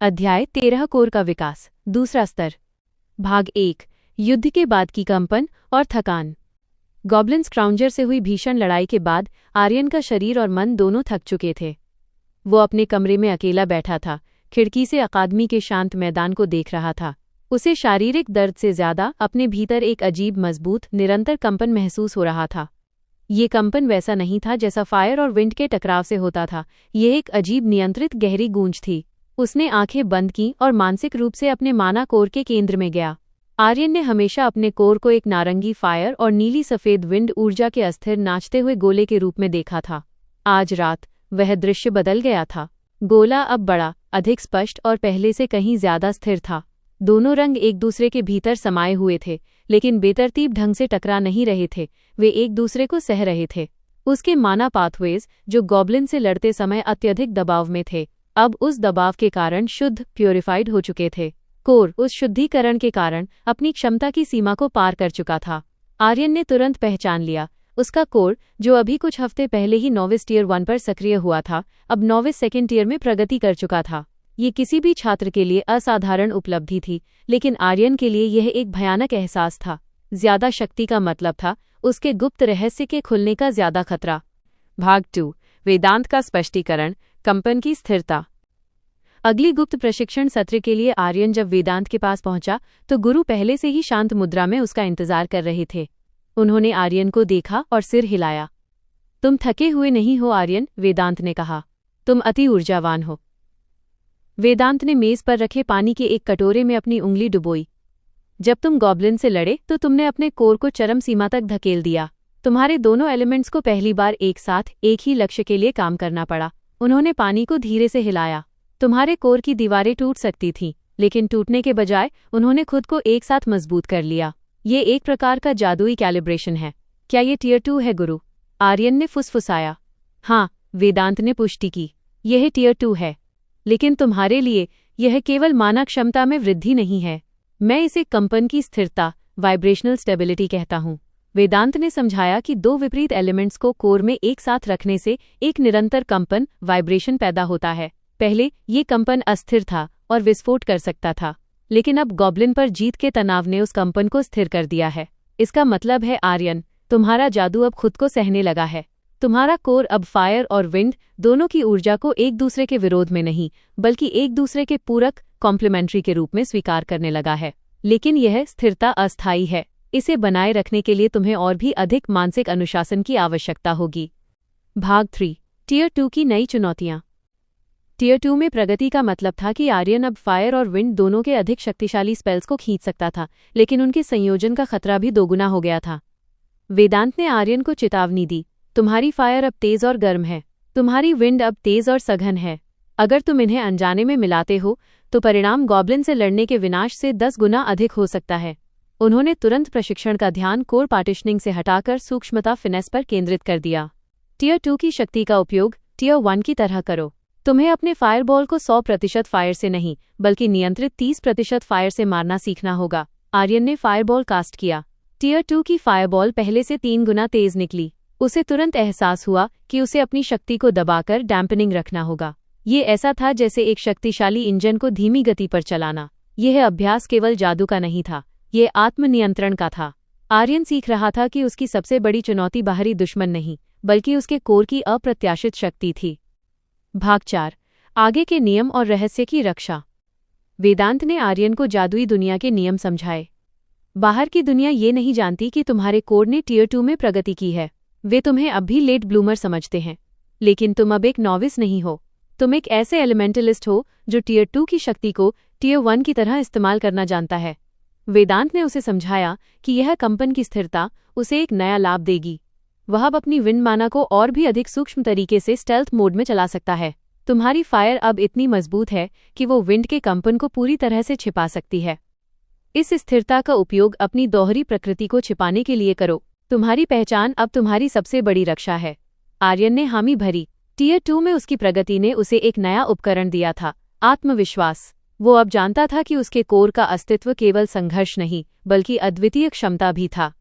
अध्याय 13 कोर का विकास दूसरा स्तर भाग 1 युद्ध के बाद की कंपन और थकान। गॉब्लिन स्क्राउंजर से हुई भीषण लड़ाई के बाद आर्यन का शरीर और मन दोनों थक चुके थे। वो अपने कमरे में अकेला बैठा था, खिड़की से अकादमी के शांत मैदान को देख रहा था। उसे शारीरिक दर्द से ज्यादा अपने भीतर एक अजीब मजबूत निरंतर कंपन महसूस हो रहा था। ये कंपन वैसा नहीं था जैसा फायर और विंड के टकराव से होता था। ये एक अजीब नियंत्रित गहरी गूंज थी। उसने आंखें बंद की और मानसिक रूप से अपने माना कोर के केंद्र में गया। आर्यन ने हमेशा अपने कोर को एक नारंगी फायर और नीली सफेद विंड ऊर्जा के अस्थिर नाचते हुए गोले के रूप में देखा था। आज रात वह दृश्य बदल गया था। गोला अब बड़ा, अधिक स्पष्ट और पहले से कहीं ज्यादा स्थिर था। दोनों रंग एक दूसरे के भीतर समाये हुए थे, लेकिन बेतरतीब ढंग से टकरा नहीं रहे थे। वे एक दूसरे को सह रहे थे। उसके माना पाथवेज, जो गॉब्लिन से लड़ते समय अत्यधिक दबाव में थे, अब उस दबाव के कारण शुद्ध प्योरिफाइड हो चुके थे। कोर उस शुद्धिकरण के कारण अपनी क्षमता की सीमा को पार कर चुका था। आर्यन ने तुरंत पहचान लिया। उसका कोर, जो अभी कुछ हफ्ते पहले ही नॉविस टियर 1 पर सक्रिय हुआ था, अब नॉविस सेकेंड टियर में प्रगति कर चुका था। ये किसी भी छात्र के लिए असाधारण उपलब्धि थी, लेकिन आर्यन के लिए यह एक भयानक एहसास था। ज्यादा शक्ति का मतलब था उसके गुप्त रहस्य के खुलने का ज्यादा खतरा। भाग 2 वेदांत का स्पष्टीकरण, कंपन की स्थिरता। अगली गुप्त प्रशिक्षण सत्र के लिए आर्यन जब वेदांत के पास पहुंचा तो गुरु पहले से ही शांत मुद्रा में उसका इंतजार कर रहे थे। उन्होंने आर्यन को देखा और सिर हिलाया। तुम थके हुए नहीं हो आर्यन, वेदांत ने कहा। तुम अति ऊर्जावान हो। वेदांत ने मेज पर रखे पानी के एक कटोरे में अपनी उंगली डुबोई। जब तुम गॉब्लिन से लड़े तो तुमने अपने कोर को चरम सीमा तक धकेल दिया। तुम्हारे दोनों एलिमेंट्स को पहली बार एक साथ एक ही लक्ष्य के लिए काम करना पड़ा। उन्होंने पानी को धीरे से हिलाया। तुम्हारे कोर की दीवारें टूट सकती थीं, लेकिन टूटने के बजाय उन्होंने खुद को एक साथ मजबूत कर लिया। ये एक प्रकार का जादुई कैलिब्रेशन है। क्या ये टियर 2 है गुरु? आर्यन ने फुसफुसाया। हाँ, वेदांत ने पुष्टि की। यह टियर 2 है, लेकिन तुम्हारे लिए यह केवल मानक क्षमता में वृद्धि नहीं है। मैं इसे कंपन की स्थिरता, वाइब्रेशनल स्टेबिलिटी कहता हूँ। वेदांत ने समझाया कि दो विपरीत एलिमेंट्स को कोर में एक साथ रखने से एक निरंतर कंपन, वाइब्रेशन पैदा होता है। पहले ये कंपन अस्थिर था और विस्फोट कर सकता था, लेकिन अब गॉब्लिन पर जीत के तनाव ने उस कंपन को स्थिर कर दिया है। इसका मतलब है आर्यन, तुम्हारा जादू अब खुद को सहने लगा है। तुम्हारा कोर अब फायर और विंड दोनों की ऊर्जा को एक दूसरे के विरोध में नहीं, बल्कि एक दूसरे के पूरक, कॉम्प्लीमेंट्री के रूप में स्वीकार करने लगा है। लेकिन यह स्थिरता अस्थायी है। इसे बनाए रखने के लिए तुम्हें और भी अधिक मानसिक अनुशासन की आवश्यकता होगी। भाग 3 टियर 2 की नई चुनौतियां। टियर 2 में प्रगति का मतलब था कि आर्यन अब फायर और विंड दोनों के अधिक शक्तिशाली स्पेल्स को खींच सकता था, लेकिन उनके संयोजन का खतरा भी दोगुना हो गया था। वेदांत ने आर्यन को चेतावनी दी। तुम्हारी फायर अब तेज और गर्म है, तुम्हारी विंड अब तेज और सघन है। अगर तुम इन्हें अनजाने में मिलाते हो तो परिणाम गॉब्लिन से लड़ने के विनाश से 10 गुना अधिक हो सकता है। उन्होंने तुरंत प्रशिक्षण का ध्यान कोर पार्टिशनिंग से हटाकर सूक्ष्मता फिनेस पर केंद्रित कर दिया। टियर 2 की शक्ति का उपयोग टियर 1 की तरह करो। तुम्हें अपने फायरबॉल को 100% फायर से नहीं, बल्कि नियंत्रित 30% फायर से मारना सीखना होगा। आर्यन ने फायरबॉल कास्ट किया। टियर 2 की फायरबॉल पहले से 3 गुना तेज निकली। उसे तुरंत एहसास हुआ कि उसे अपनी शक्ति को दबाकर डैम्पनिंग रखना होगा। ये ऐसा था जैसे एक शक्तिशाली इंजन को धीमी गति पर चलाना। यह अभ्यास केवल जादू का नहीं था, ये आत्मनियंत्रण का था। आर्यन सीख रहा था कि उसकी सबसे बड़ी चुनौती बाहरी दुश्मन नहीं, बल्कि उसके कोर की अप्रत्याशित शक्ति थी। भाग 4 आगे के नियम और रहस्य की रक्षा। वेदांत ने आर्यन को जादुई दुनिया के नियम समझाए। बाहर की दुनिया ये नहीं जानती कि तुम्हारे कोर ने टियर 2 में प्रगति की है। वे तुम्हें अब भी लेट ब्लूमर समझते हैं, लेकिन तुम अब एक नॉविस नहीं हो। तुम एक ऐसे एलिमेंटलिस्ट हो जो टियर 2 की शक्ति को टियर 1 की तरह इस्तेमाल करना जानता है। वेदांत ने उसे समझाया कि यह कंपन की स्थिरता उसे एक नया लाभ देगी। वह अब अपनी विंड माना को और भी अधिक सूक्ष्म तरीके से स्टेल्थ मोड में चला सकता है। तुम्हारी फायर अब इतनी मजबूत है कि वो विंड के कंपन को पूरी तरह से छिपा सकती है। इस स्थिरता का उपयोग अपनी दोहरी प्रकृति को छिपाने के लिए करो। तुम्हारी पहचान अब तुम्हारी सबसे बड़ी रक्षा है। आर्यन ने हामी भरी। टियर 2 में उसकी प्रगति ने उसे एक नया उपकरण दिया था, आत्मविश्वास। वो अब जानता था कि उसके कोर का अस्तित्व केवल संघर्ष नहीं, बल्कि अद्वितीय क्षमता भी था।